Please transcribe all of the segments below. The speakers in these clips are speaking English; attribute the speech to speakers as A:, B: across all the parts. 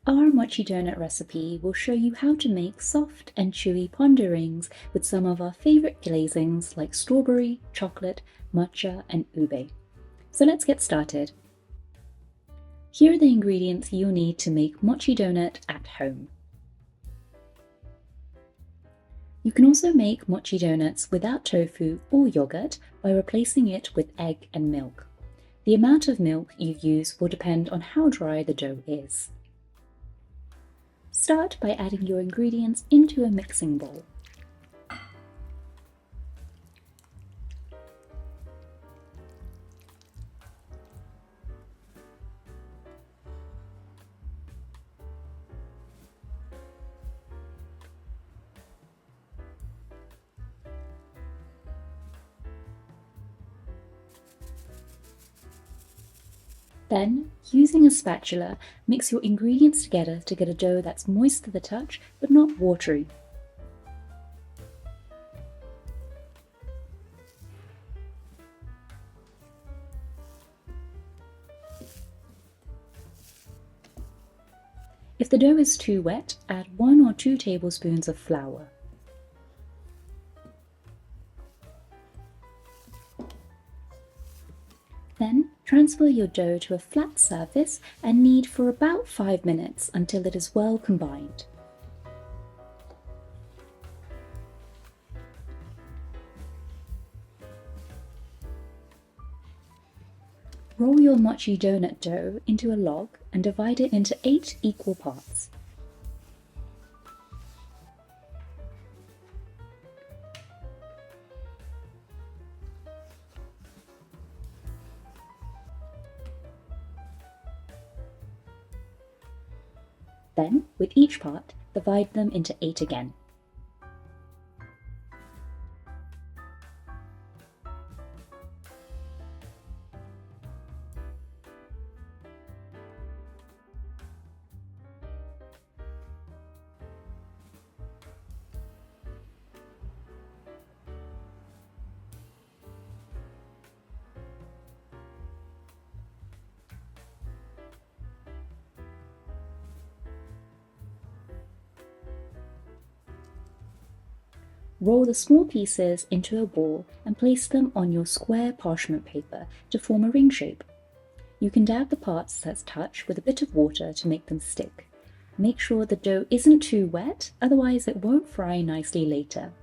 A: Our mochi donut recipe will show you how to make soft and chewy pondu rings with some of our favorite glazings like strawberry, chocolate, matcha, and ube. So let's get started. Here are the ingredients you'll need to make mochi donut at home. You can also make mochi donuts without tofu or yogurt by replacing it with egg and milk. The amount of milk you use will depend on how dry the dough is. Start by adding your ingredients into a mixing bowl. Then, using a spatula, mix your ingredients together to get a dough that's moist to the touch but not watery. If the dough is too wet, add 1 or 2 tablespoons of flour. Then, transfer your dough to a flat surface and knead for about 5 minutes until it is well combined. Roll your mochi donut dough into a log and divide it into 8 equal parts. Then, with each part, divide them into 8 again. Roll the small pieces into a ball and place them on your square parchment paper to form a ring shape. You can dab the parts that touch with a bit of water to make them stick. Make sure the dough isn't too wet, otherwise it won't fry nicely later.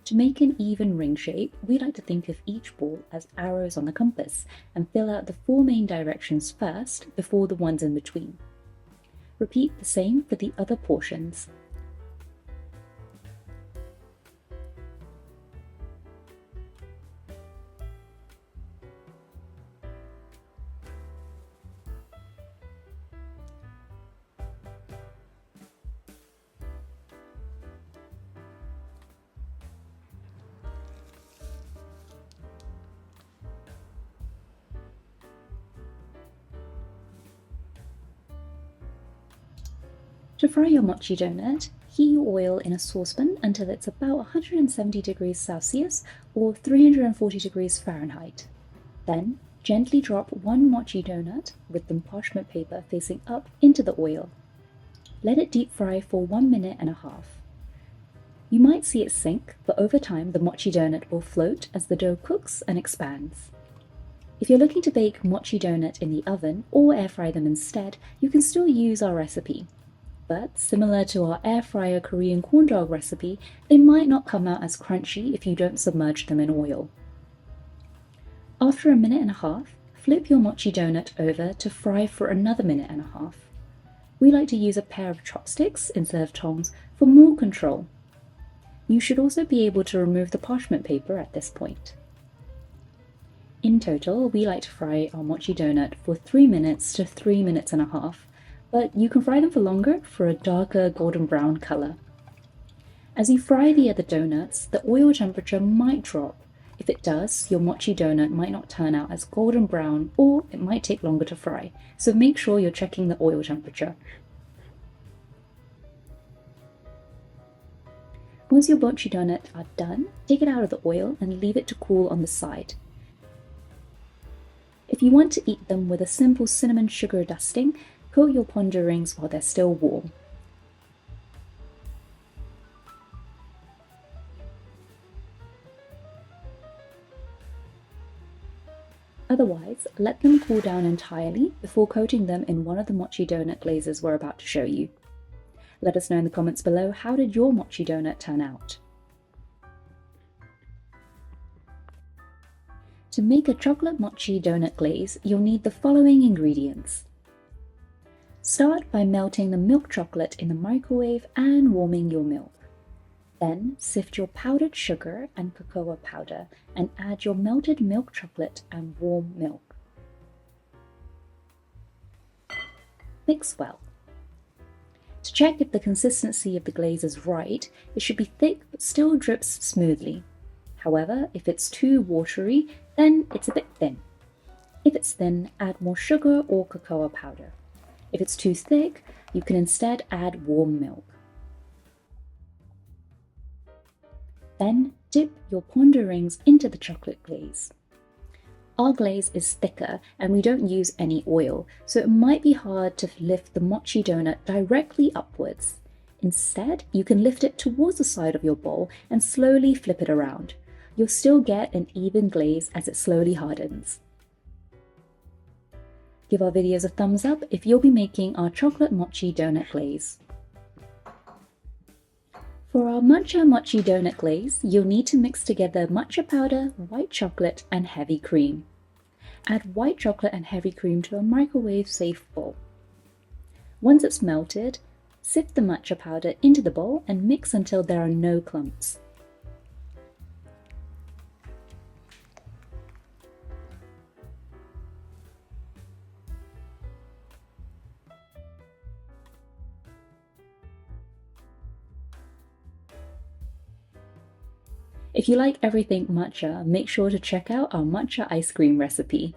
A: To make an even ring shape, we like to think of each ball as arrows on the compass and fill out the 4 main directions first before the ones in between. Repeat the same for the other portions. To fry your mochi donut, heat your oil in a saucepan until it's about 170 degrees Celsius or 340 degrees Fahrenheit. Then, gently drop 1 mochi donut with the parchment paper facing up into the oil. Let it deep fry for 1.5 minutes. You might see it sink, but over time the mochi donut will float as the dough cooks and expands. If you're looking to bake mochi donut in the oven or air fry them instead, you can still use our recipe. But similar to our air fryer Korean corn dog recipe, they might not come out as crunchy if you don't submerge them in oil. After 1.5 minutes, flip your mochi donut over to fry for another 1.5 minutes. We like to use a pair of chopsticks instead of tongs for more control. You should also be able to remove the parchment paper at this point. In total, we like to fry our mochi donut for 3 minutes to 3.5 minutes, but you can fry them for longer for a darker golden brown color. As you fry the other donuts, the oil temperature might drop. If it does, your mochi donut might not turn out as golden brown, or it might take longer to fry, so make sure you're checking the oil temperature. Once your mochi donuts are done, take it out of the oil and leave it to cool on the side. If you want to eat them with a simple cinnamon sugar dusting, coat your pondu rings while they're still warm. Otherwise, let them cool down entirely before coating them in one of the mochi donut glazes we're about to show you. Let us know in the comments below, how did your mochi donut turn out? To make a chocolate mochi donut glaze, you'll need the following ingredients. Start by melting the milk chocolate in the microwave and warming your milk. Then sift your powdered sugar and cocoa powder and add your melted milk chocolate and warm milk. Mix well. To check if the consistency of the glaze is right, it should be thick but still drips smoothly. However, if it's too watery, then it's a bit thin. If it's thin, add more sugar or cocoa powder. If it's too thick, you can instead add warm milk. Then dip your pondu rings into the chocolate glaze. Our glaze is thicker and we don't use any oil, so it might be hard to lift the mochi donut directly upwards. Instead, you can lift it towards the side of your bowl and slowly flip it around. You'll still get an even glaze as it slowly hardens. Give our videos a thumbs up if you'll be making our chocolate mochi donut glaze. For our matcha mochi donut glaze, you'll need to mix together matcha powder, white chocolate, and heavy cream. Add white chocolate and heavy cream to a microwave-safe bowl. Once it's melted, sift the matcha powder into the bowl and mix until there are no clumps. If you like everything matcha, make sure to check out our matcha ice cream recipe.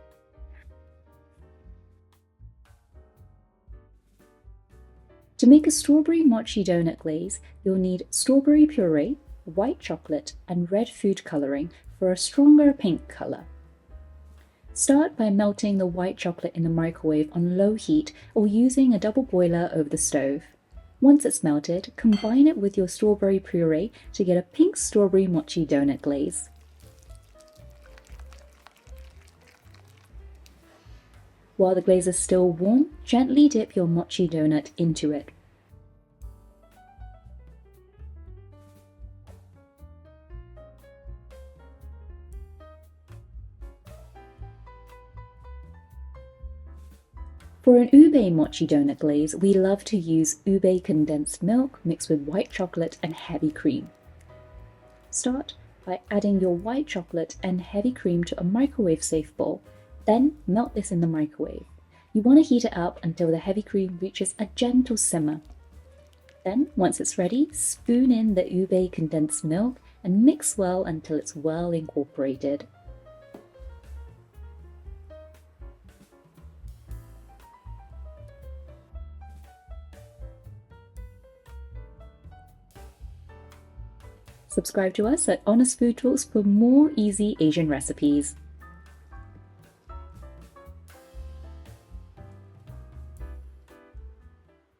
A: To make a strawberry mochi donut glaze, you'll need strawberry puree, white chocolate, and red food coloring for a stronger pink color. Start by melting the white chocolate in the microwave on low heat or using a double boiler over the stove. Once it's melted, combine it with your strawberry puree to get a pink strawberry mochi donut glaze. While the glaze is still warm, gently dip your mochi donut into it. For an ube mochi donut glaze, we love to use ube condensed milk mixed with white chocolate and heavy cream. Start by adding your white chocolate and heavy cream to a microwave-safe bowl, then melt this in the microwave. You want to heat it up until the heavy cream reaches a gentle simmer. Then, once it's ready, spoon in the ube condensed milk and mix well until it's well incorporated. Subscribe to us at Honest Food Talks for more easy Asian recipes.